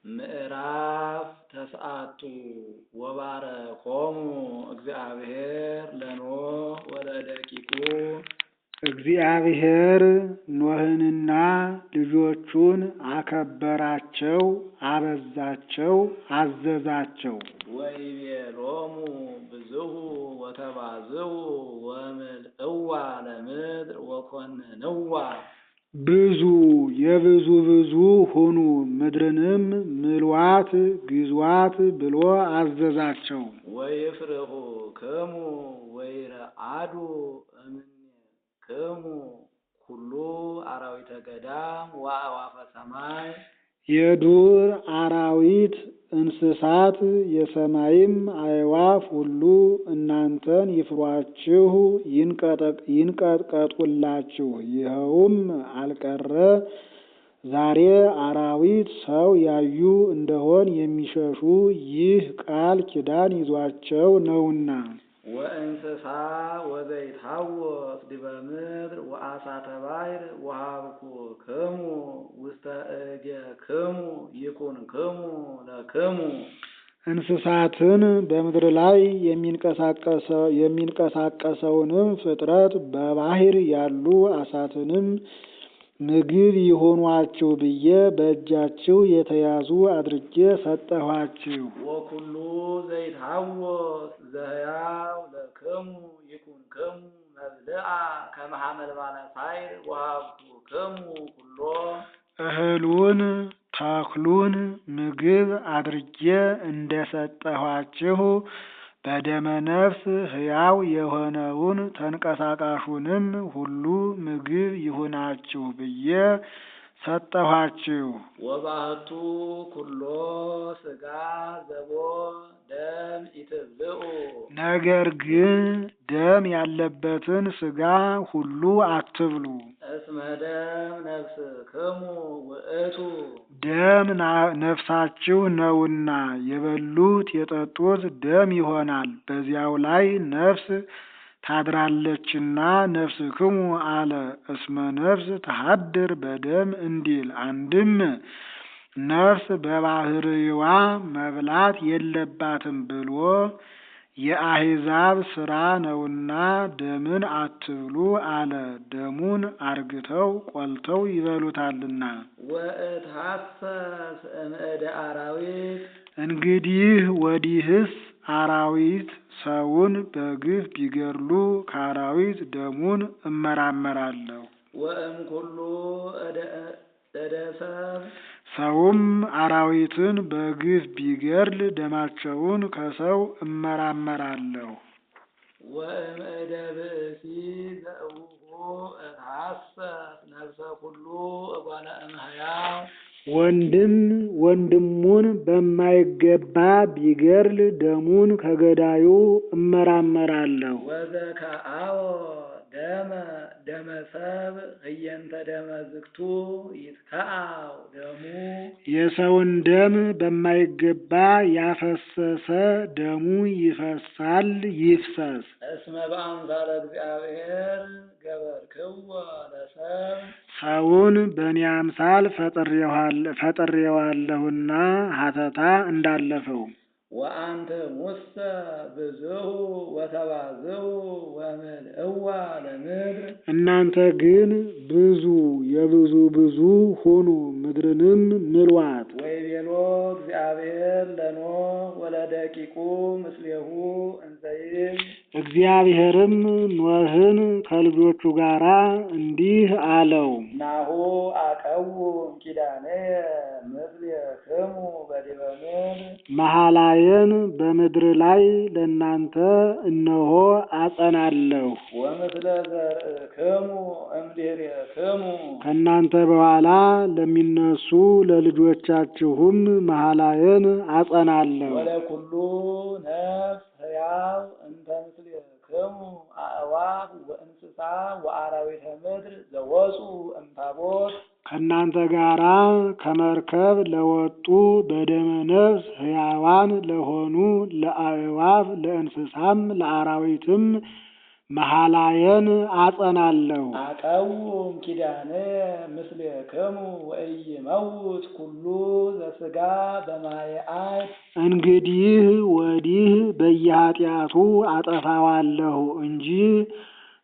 ምዕራፍ ተስዓቱ ወባረኮሙ እግዚአብሔር ለኖኅ ወለደቂቁ። እግዚአብሔር ኖኅንና ልጆቹን አከበራቸው፣ አበዛቸው፣ አዘዛቸው። ወይቤሎሙ ብዙሑ ወተባዝሑ ወምልእዋ ለምድር ወኮንንዋ። ብዙ የብዙ ብዙ ሁኑ፣ ምድርንም ምልዋት ግዟት ብሎ አዘዛቸው። ወይፍርሁክሙ ወይረአዱ እምኔክሙ ኩሉ አራዊተ ገዳም ወአዕዋፈ ሰማይ። የዱር አራዊት እንስሳት የሰማይም አዕዋፍ ሁሉ እናንተን ይፍሯችሁ ይንቀጥቀጡላችሁ። ይኸውም አልቀረ ዛሬ አራዊት ሰው ያዩ እንደሆን የሚሸሹ ይህ ቃል ኪዳን ይዟቸው ነውና። ወእንስሳ ወዘይትሐወክ ዲበ ምድር ወአሳተ ባሕር ወሀብኩክሙ ውስተ እዴክሙ ይኩንክሙ ለክሙ። እንስሳትን በምድር ላይ የሚንቀሳቀሰውንም ፍጥረት በባሕር ያሉ አሳትንም ምግብ ይሆኗችሁ ብዬ በእጃችሁ የተያዙ አድርጌ ሰጠኋችሁ። ወኩሉ ዘይትሐወክ ዘሕያው ለክሙ ይኩንክሙ መብልዓ ከመ ሐመልማለ ሣዕር ወሀብኩክሙ ኩሎ። እህሉን ተክሉን ምግብ አድርጌ እንደሰጠኋችሁ በደመ ነፍስ ሕያው የሆነውን ተንቀሳቃሹንም ሁሉ ምግብ ይሁናችሁ ብዬ ሰጠኋችሁ። ወባሕቱ ኩሎ ሥጋ ዘቦ ደም ኢትብልዑ። ነገር ግን ደም ያለበትን ሥጋ ሁሉ አትብሉ። እስመ ደም ነፍስክሙ ውእቱ። ደም ነፍሳችሁ ነውና የበሉት የጠጡት ደም ይሆናል። በዚያው ላይ ነፍስ ታድራለችና ነፍስክሙ አለ። እስመ ነፍስ ተሐድር በደም እንዲል አንድም ነፍስ በባሕርይዋ መብላት የለባትም ብሎ የአሕዛብ ሥራ ነውና ደምን አትብሉ አለ። ደሙን አርግተው ቆልተው ይበሉታልና። ወእትሐሰስ እምእደ አራዊት። እንግዲህ ወዲህስ አራዊት ሰውን በግፍ ቢገድሉ ከአራዊት ደሙን እመራመራለሁ። ወእምኩሉ እደ ሰብእ። ሰውም አራዊትን በግፍ ቢገድል ደማቸውን ከሰው እመራመራለሁ። ወእምእደ ብእሲ ዘእውሁ እትሐሰስ ነፍሰ ኩሉ እጓለ እምሕያው። ወንድም ወንድሙን በማይገባ ቢገድል ደሙን ከገዳዩ እመራመራለሁ። ወዘከአዎ ደመ ሰብእ ህየንተ ደመ ዝግቱ ይትከአው ደሙ። የሰውን ደም በማይገባ ያፈሰሰ ደሙ ይፈሳል ይፍሰስ። እስመ በአምሳለ እግዚአብሔር ገበርክዎ ለሰብእ። ሰውን በእኔ አምሳል ፈጥሬዋለሁና ሀተታ እንዳለፈው። ወአንትሙሰ ብዙሑ ወተባዝሑ ወምልእዋ ለምድር። እናንተ ግን ብዙ የብዙ ብዙ ሁኑ፣ ምድርንም ምልዋት። ወይቤሎ እግዚአብሔር ለኖኅ ወለደቂቁ ምስሌሁ እንዘ ይብል። እግዚአብሔርም ኖኅን ከልጆቹ ጋር እንዲህ አለው። ናሁ አቀውም ኪዳነየ ምስሌክሙ በዲበ ምድር። መሐላዬን በምድር ላይ ለእናንተ እነሆ አጸናለሁ። ወምስለ ዘርእክሙ እምድኅሬክሙ። ከእናንተ በኋላ ለሚነሱ ለልጆቻችሁም መሐላዬን አጸናለሁ። ወለኩሉ ነፍስ ሕያው እንተ ምስሌክሙ አዕዋፍ ወእንስሳ ወአራዊተ ምድር ዘወፁ እምታቦት። ከእናንተ ጋራ ከመርከብ ለወጡ በደመ ነፍስ ሕያዋን ለሆኑ ለአዕዋፍ ለእንስሳም ለአራዊትም መሐላየን አጸናለሁ። አቀውም ኪዳነ ምስሌክሙ ወኢይመውት ኩሉ ዘሥጋ በማየ አይት። እንግዲህ ወዲህ በየኃጢአቱ አጠፋዋለሁ እንጂ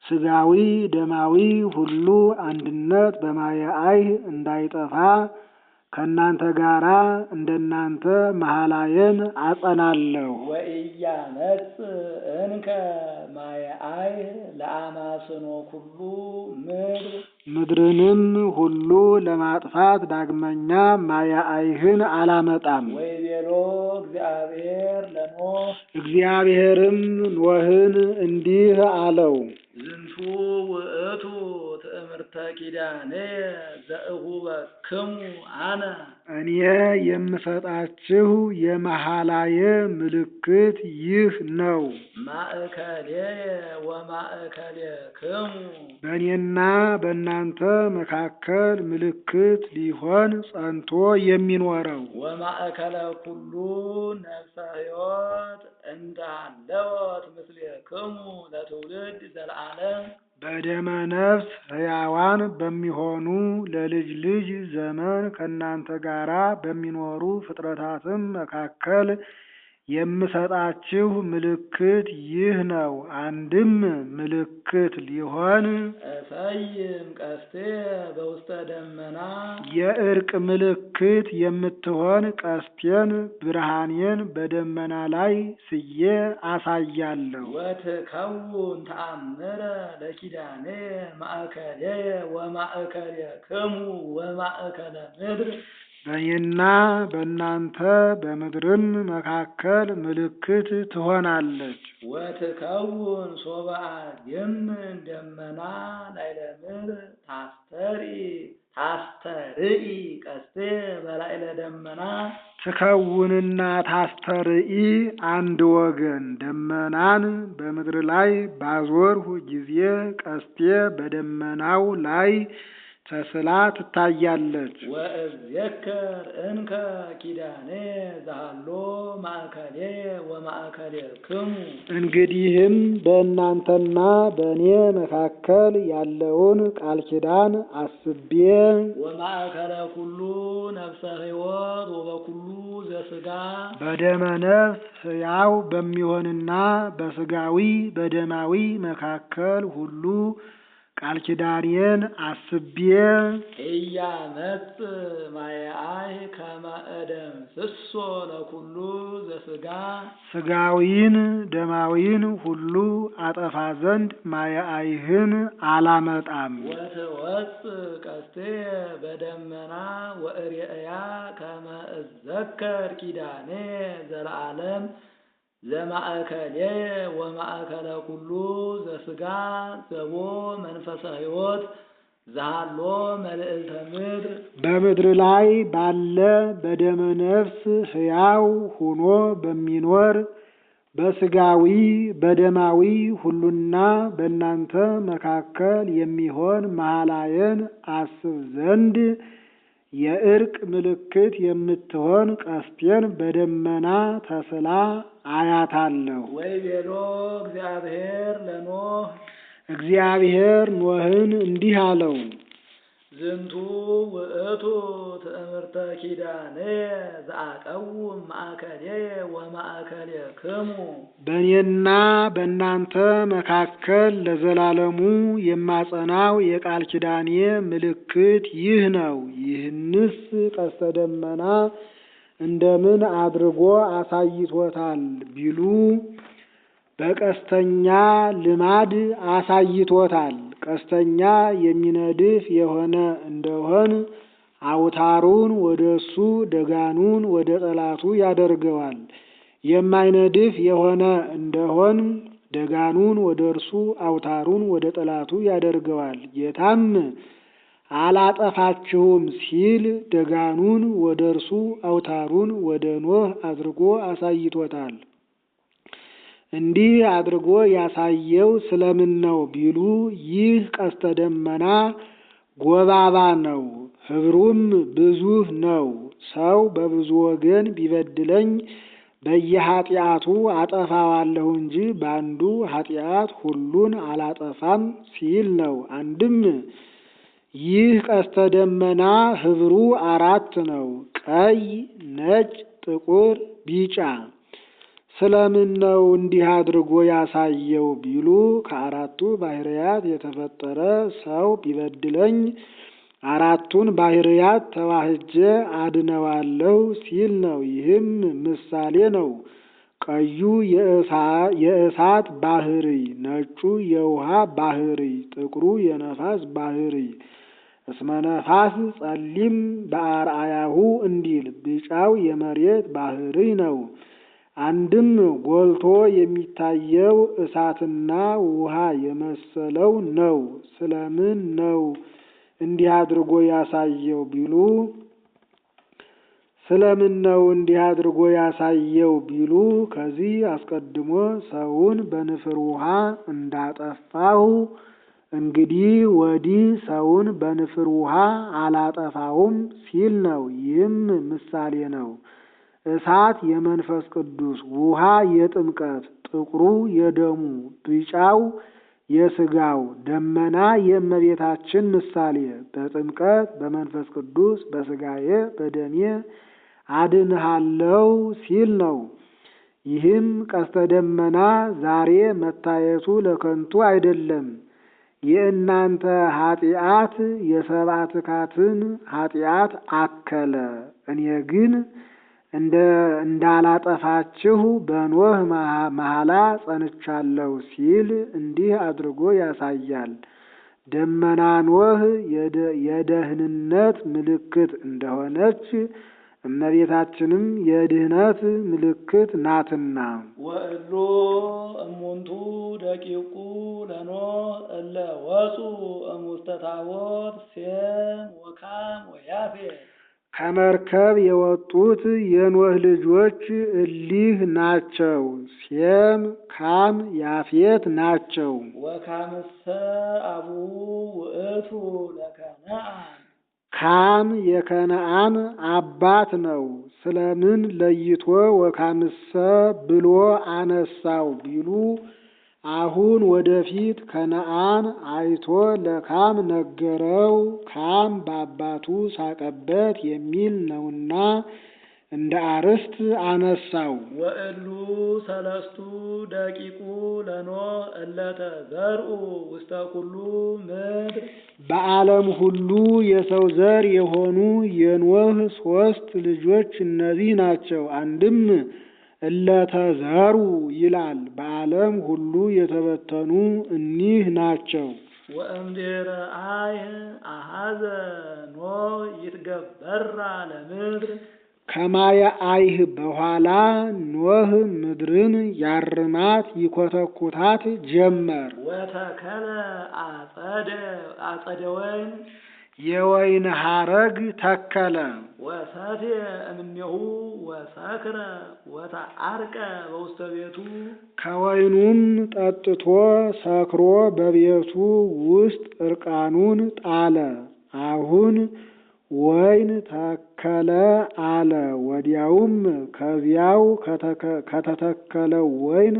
ሥጋዊ ደማዊ ሁሉ አንድነት በማየ አይህ እንዳይጠፋ ከእናንተ ጋራ እንደናንተ መሐላየን አጸናለሁ። ወኢያመጽ እንከ ማየ አይህ ለአማስኖ ኩሉ ምድር። ምድርንም ሁሉ ለማጥፋት ዳግመኛ ማየ አይህን አላመጣም። ወይቤሎ እግዚአብሔር ለኖህ። እግዚአብሔርም ኖህን እንዲህ አለው። ዝንቱ ውእቱ ትእምርተ ኪዳኔ ዘእሁበክሙ አነ። እኔ የምሰጣችሁ የመሐላየ ምልክት ይህ ነው። ማእከሌየ ወማእከሌክሙ። በእኔና በእናንተ መካከል ምልክት ሊሆን ጸንቶ የሚኖረው። ወማእከለ ኩሉ ነፍሰ ሕይወት እንዳለወት ምስሌክሙ ለትውልድ ዘለዓለም። በደመ ነፍስ ሕያዋን በሚሆኑ ለልጅ ልጅ ዘመን ከእናንተ ጋራ በሚኖሩ ፍጥረታትም መካከል የምሰጣችሁ ምልክት ይህ ነው። አንድም ምልክት ሊሆን እሰይም ቀስቴ በውስተ ደመና። የእርቅ ምልክት የምትሆን ቀስቴን ብርሃኔን በደመና ላይ ስዬ አሳያለሁ። ወትከውን ተአምረ ለኪዳኔ ማእከሌየ ወማእከሌክሙ ወማእከለ ምድር። በእኔና በእናንተ በምድርም መካከል ምልክት ትሆናለች። ወትከውን ሶበ አድየምን ደመና ላዕለ ምድር ታስተርኢ ቀስቴ በላዕለ ደመና። ትከውንና ታስተርኢ አንድ ወገን። ደመናን በምድር ላይ ባዞርሁ ጊዜ ቀስቴ በደመናው ላይ ተስላ ትታያለች። ወእዜከር እንከ ኪዳኔ ዘሃሎ ማእከሌየ ወማእከሌክሙ። እንግዲህም በእናንተና በእኔ መካከል ያለውን ቃል ኪዳን አስቤ ወማእከለ ኩሉ ነፍሰ ሕይወት ወበኩሉ ዘሥጋ። በደመ ነፍስ ሕያው በሚሆንና በሥጋዊ በደማዊ መካከል ሁሉ ቃል ኪዳኔን አስቤ ኢያመጽ ማየ አይህ ከመ እደምስሶ ለኩሉ ዘሥጋ። ሥጋዊን ደማዊን ሁሉ አጠፋ ዘንድ ማየ አይህን አላመጣም። ወትወጽእ ቀስቴ በደመና ወእሬእያ ከመ እዘከር ኪዳኔ ዘለዓለም ዘማእከሌየ ወማእከለ ኩሉ ዘሥጋ ዘቦ መንፈሰ ሕይወት ዘሃሎ መልዕልተ ምድር። በምድር ላይ ባለ በደመ ነፍስ ሕያው ሆኖ በሚኖር በሥጋዊ በደማዊ ሁሉና በእናንተ መካከል የሚሆን መሐላየን አስብ ዘንድ የእርቅ ምልክት የምትሆን ቀስቴን በደመና ተስላ አያታለሁ። ወይቤሎ እግዚአብሔር ለኖህ። እግዚአብሔር ኖህን እንዲህ አለው። ዝንቱ ውእቱ ትእምርተ ኪዳኔ ዘአቀውም ማእከሌየ ወማእከሌክሙ። በእኔና በእናንተ መካከል ለዘላለሙ የማጸናው የቃል ኪዳኔ ምልክት ይህ ነው። ይህንስ ቀስተ ደመና እንደምን አድርጎ አሳይቶታል ቢሉ በቀስተኛ ልማድ አሳይቶታል። ቀስተኛ የሚነድፍ የሆነ እንደሆን አውታሩን ወደሱ ደጋኑን ወደ ጠላቱ ያደርገዋል። የማይነድፍ የሆነ እንደሆን ደጋኑን ወደ እርሱ አውታሩን ወደ ጠላቱ ያደርገዋል። ጌታም አላጠፋችሁም ሲል ደጋኑን ወደ እርሱ አውታሩን ወደ ኖህ አድርጎ አሳይቶታል። እንዲህ አድርጎ ያሳየው ስለምን ነው ቢሉ ይህ ቀስተ ደመና ጎባባ ነው፣ ኅብሩም ብዙ ነው። ሰው በብዙ ወገን ቢበድለኝ በየኃጢአቱ አጠፋዋለሁ እንጂ በአንዱ ኃጢአት ሁሉን አላጠፋም ሲል ነው። አንድም ይህ ቀስተ ደመና ህብሩ 4 ነው። ቀይ፣ ነጭ፣ ጥቁር፣ ቢጫ። ስለምን ነው እንዲህ አድርጎ ያሳየው ቢሉ ከአራቱ ባህርያት የተፈጠረ ሰው ቢበድለኝ 4ቱን ባህርያት ተዋህጄ አድነዋለሁ ሲል ነው። ይህም ምሳሌ ነው። ቀዩ የእሳት ባህሪ፣ ነጩ የውሃ ባህሪ፣ ጥቁሩ የነፋስ ባህሪ እስመ ነፋስ ጸሊም በአርአያሁ እንዲል ቢጫው የመሬት ባህሪ ነው። አንድም ጎልቶ የሚታየው እሳትና ውሃ የመሰለው ነው። ስለምን ነው እንዲህ አድርጎ ያሳየው ቢሉ ከዚህ አስቀድሞ ሰውን በንፍር ውሃ እንዳጠፋሁ እንግዲህ ወዲህ ሰውን በንፍር ውሃ አላጠፋውም ሲል ነው። ይህም ምሳሌ ነው። እሳት የመንፈስ ቅዱስ፣ ውሃ የጥምቀት፣ ጥቁሩ የደሙ፣ ቢጫው የሥጋው፣ ደመና የእመቤታችን ምሳሌ በጥምቀት በመንፈስ ቅዱስ በሥጋዬ በደሜ አድንሃለው ሲል ነው። ይህም ቀስተ ደመና ዛሬ መታየቱ ለከንቱ አይደለም። የእናንተ ኃጢአት የሰብአ ትካትን ኃጢአት አከለ። እኔ ግን እንዳላጠፋችሁ በኖህ መሐላ ጸንቻለሁ ሲል እንዲህ አድርጎ ያሳያል። ደመና ኖህ የደህንነት ምልክት እንደሆነች እመቤታችንም የድህነት ምልክት ናትና። ወእሉ እሙንቱ ደቂቁ ለኖህ እለ ወፁ እሙስተ ታቦት ሴም ወካም ወያፌት። ከመርከብ የወጡት የኖህ ልጆች እሊህ ናቸው። ሴም፣ ካም፣ ያፌት ናቸው። ወካምሰ አቡሁ ውእቱ ለከነዓን። ካም የከነዓን አባት ነው። ስለምን ለይቶ ወካምሰ ብሎ አነሳው ቢሉ አሁን ወደፊት ከነዓን አይቶ ለካም ነገረው። ካም በአባቱ ሳቀበት የሚል ነውና እንደ አርስት አነሳው። ወእሉ ሰለስቱ ደቂቁ ለኖህ እለተ ዘርኡ ውስተ ኩሉ ምድር። በዓለም ሁሉ የሰው ዘር የሆኑ የኖህ 3 ልጆች እነዚህ ናቸው። አንድም እለተዘሩ ይላል። በዓለም ሁሉ የተበተኑ እኒህ ናቸው። ወእምድኅረ አይህ አሐዘ ኖህ ይትገበራ ለምድር። ከማየ አይህ በኋላ ኖህ ምድርን ያርማት ይኮተኩታት ጀመር። ወተከለ አጸደ ወይን የወይን ሐረግ ተከለ። ወሰትየ እምኔሁ ወሰክረ ወተዐርቀ በውስተ ቤቱ። ከወይኑም ጠጥቶ ሰክሮ በቤቱ ውስጥ እርቃኑን ጣለ። አሁን ወይን ተከለ አለ። ወዲያውም ከዚያው ከተተከለው ወይን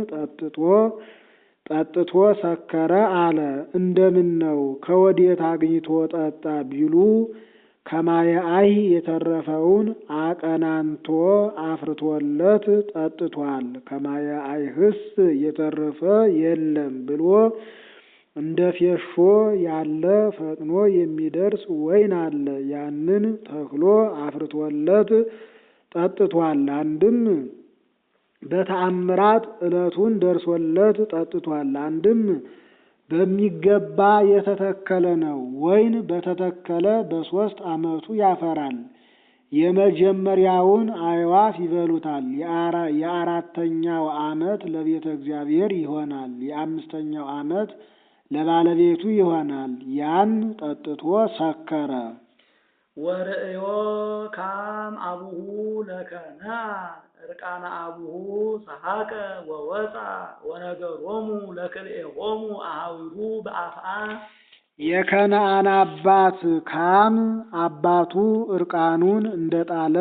ጠጥቶ ሰከረ አለ። እንደምን ነው ከወዴት አግኝቶ ጠጣ ቢሉ ከማየ አይህ የተረፈውን አቀናንቶ አፍርቶለት ጠጥቷል። ከማየ አይህስ የተረፈ የለም ብሎ እንደ ፌሾ ያለ ፈጥኖ የሚደርስ ወይን አለ። ያንን ተክሎ አፍርቶለት ጠጥቷል። አንድም በተአምራት ዕለቱን ደርሶለት ጠጥቷል። አንድም በሚገባ የተተከለ ነው። ወይን በተተከለ በ3 ዓመቱ ያፈራል። የመጀመሪያውን አዕዋፍ ይበሉታል። የ4ኛው ዓመት ለቤተ እግዚአብሔር ይሆናል። የ5ኛው ዓመት ለባለቤቱ ይሆናል። ያን ጠጥቶ ሰከረ። ወርእዮ ካም አቡሁ ለከነዓን እርቃነ አቡሁ ሰሐቀ ወወፃ ወነገሮሙ ለክልኤሆሙ አኀዊሁ በአፍአ። የከነዓን አባት ካም አባቱ እርቃኑን እንደጣለ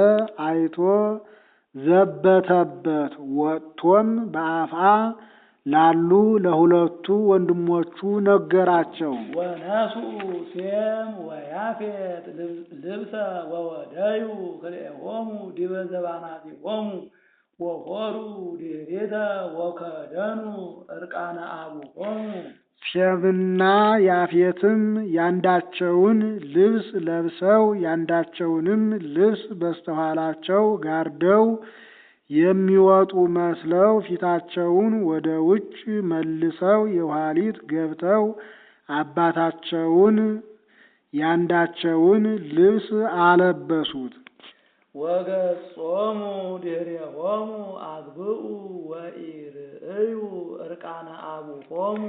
አይቶ ዘበተበት። ወጥቶም በአፋ ላሉ ለሁለቱ ወንድሞቹ ነገራቸው። ወነስኡ ሴም ወያፌት ልብሰ ወወደዩ ክልኤሆሙ ዲበ ዘባናቲሆሙ ወሖሩ ዲሬተ ወከደኑ ዕርቃነ አቡሆሙ። ሴምና ያፌትም ያንዳቸውን ልብስ ለብሰው ያንዳቸውንም ልብስ በስተኋላቸው ጋርደው የሚወጡ መስለው ፊታቸውን ወደ ውጭ መልሰው የኋሊት ገብተው አባታቸውን ያንዳቸውን ልብስ አለበሱት። ወገጾሙ ድኅሬሆሙ አግብኡ ወኢርእዩ ዕርቃነ አቡሆሙ።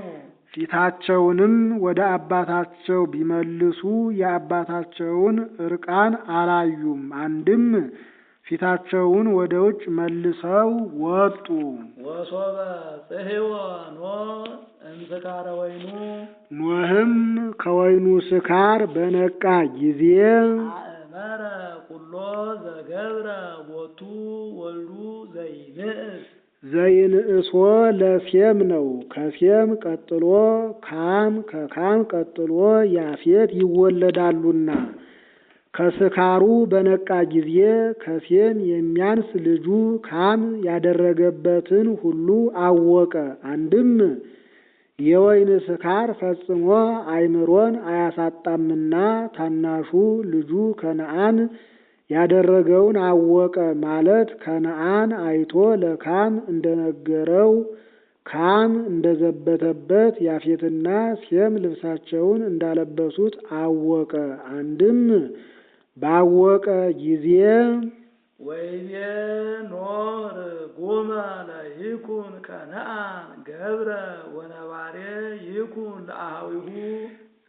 ፊታቸውንም ወደ አባታቸው ቢመልሱ የአባታቸውን ዕርቃን አላዩም። አንድም ፊታቸውን ወደ ውጭ መልሰው ወጡ። ወሶበ ጽሕወ ኖኅ እምስካረ ወይኑ። ኖኅም ከወይኑ ስካር በነቃ ጊዜ አእመረ ኩሎ ዘገብረ ቦቱ ወልዱ ዘይንእስ። ዘይንእሶ ለሴም ነው። ከሴም ቀጥሎ ካም፣ ከካም ቀጥሎ ያፌት ይወለዳሉና ከስካሩ በነቃ ጊዜ ከሴም የሚያንስ ልጁ ካም ያደረገበትን ሁሉ አወቀ። አንድም የወይን ስካር ፈጽሞ አእምሮን አያሳጣምና ታናሹ ልጁ ከነዓን ያደረገውን አወቀ ማለት ከነዓን አይቶ ለካም እንደነገረው ካም እንደዘበተበት ያፌትና ሴም ልብሳቸውን እንዳለበሱት አወቀ። አንድም ባወቀ ጊዜ ወይቤ ኖኅ ርጉመ ለይኩን ከነዓን ገብረ ወነባሬ ይኩን ለአኀዊሁ።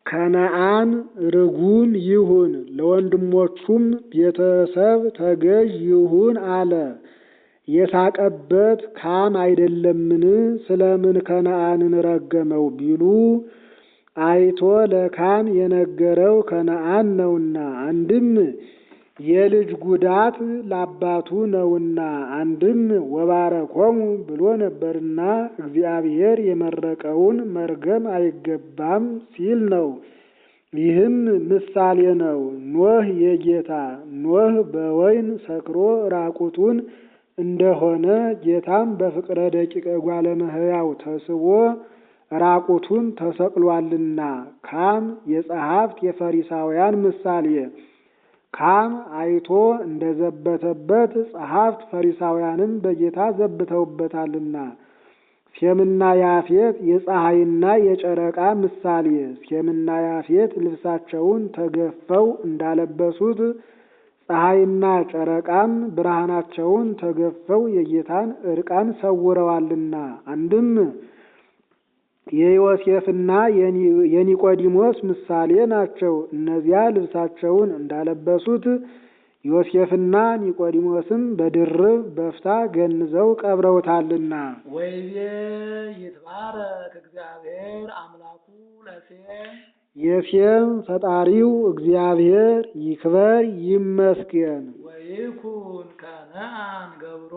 ከነዓን ርጉም ይሁን ለወንድሞቹም ቤተሰብ ተገዥ ይሁን አለ። የሳቀበት ካም አይደለምን? ስለምን ከነዓንን ረገመው ቢሉ አይቶ ለካም የነገረው ከነዓን ነውና፣ አንድም የልጅ ጉዳት ለአባቱ ነውና፣ አንድም ወባረኮሙ ብሎ ነበርና እግዚአብሔር የመረቀውን መርገም አይገባም ሲል ነው። ይህም ምሳሌ ነው። ኖኅ የጌታ ኖኅ በወይን ሰክሮ ራቁቱን እንደሆነ ጌታም በፍቅረ ደቂቀ እጓለ እመሕያው ተስቦ ራቁቱን ተሰቅሏልና። ካም የጸሐፍት የፈሪሳውያን ምሳሌ። ካም አይቶ እንደዘበተበት ጸሐፍት ፈሪሳውያንም በጌታ ዘብተውበታልና። ሴምና ያፌት የፀሐይና የጨረቃ ምሳሌ። ሴምና ያፌት ልብሳቸውን ተገፈው እንዳለበሱት ፀሐይና ጨረቃም ብርሃናቸውን ተገፈው የጌታን ዕርቃን ሰውረዋልና። አንድም የዮሴፍና የኒቆዲሞስ ምሳሌ ናቸው። እነዚያ ልብሳቸውን እንዳለበሱት ዮሴፍና ኒቆዲሞስም በድርብ በፍታ ገንዘው ቀብረውታልና። ወይቤ ይትባረክ እግዚአብሔር አምላኩ ለሴም። የሴም ፈጣሪው እግዚአብሔር ይክበር ይመስገን። ወይኩን ከነዓን ገብሮ።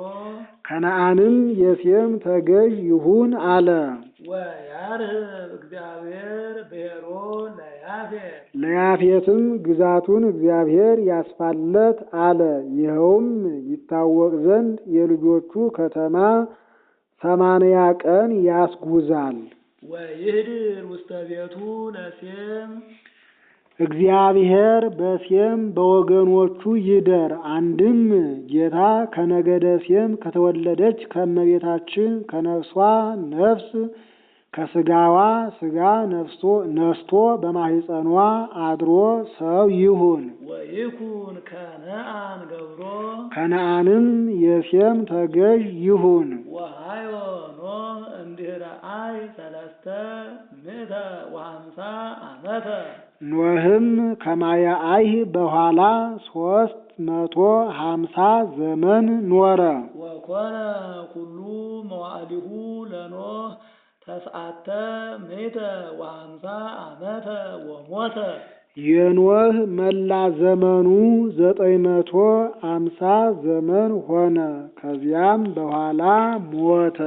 ከነዓንም የሴም ተገዥ ይሁን አለ። ወያርህብ እግዚአብሔር ብሔሮ ለያፌት። ለያፌትም ግዛቱን እግዚአብሔር ያስፋለት አለ። ይኸውም ይታወቅ ዘንድ የልጆቹ ከተማ 80 ቀን ያስጉዛል። ወይህድር ውስተ ቤቱ ለሴም። እግዚአብሔር በሴም በወገኖቹ ይደር። አንድም ጌታ ከነገደ ሴም ከተወለደች ከእመቤታችን ከነፍሷ ነፍስ ከስጋዋ ስጋ ነስቶ በማህፀኗ አድሮ ሰው ይሁን። ወይኩን ከነዓን ገብሮ። ከነዓንም የሴም ተገዥ ይሁን። ወሃዮ ኖኅ እምድኅረ አይ 350 ዓመተ። ኖኅም ከማየ አይህ በኋላ 350 ዘመን ኖረ። ወኮነ ኩሉ መዋዕሊሁ ለኖኅ 950 ዓመተ ወሞተ። የኖህ መላ ዘመኑ 950 ዘመን ሆነ። ከዚያም በኋላ ሞተ።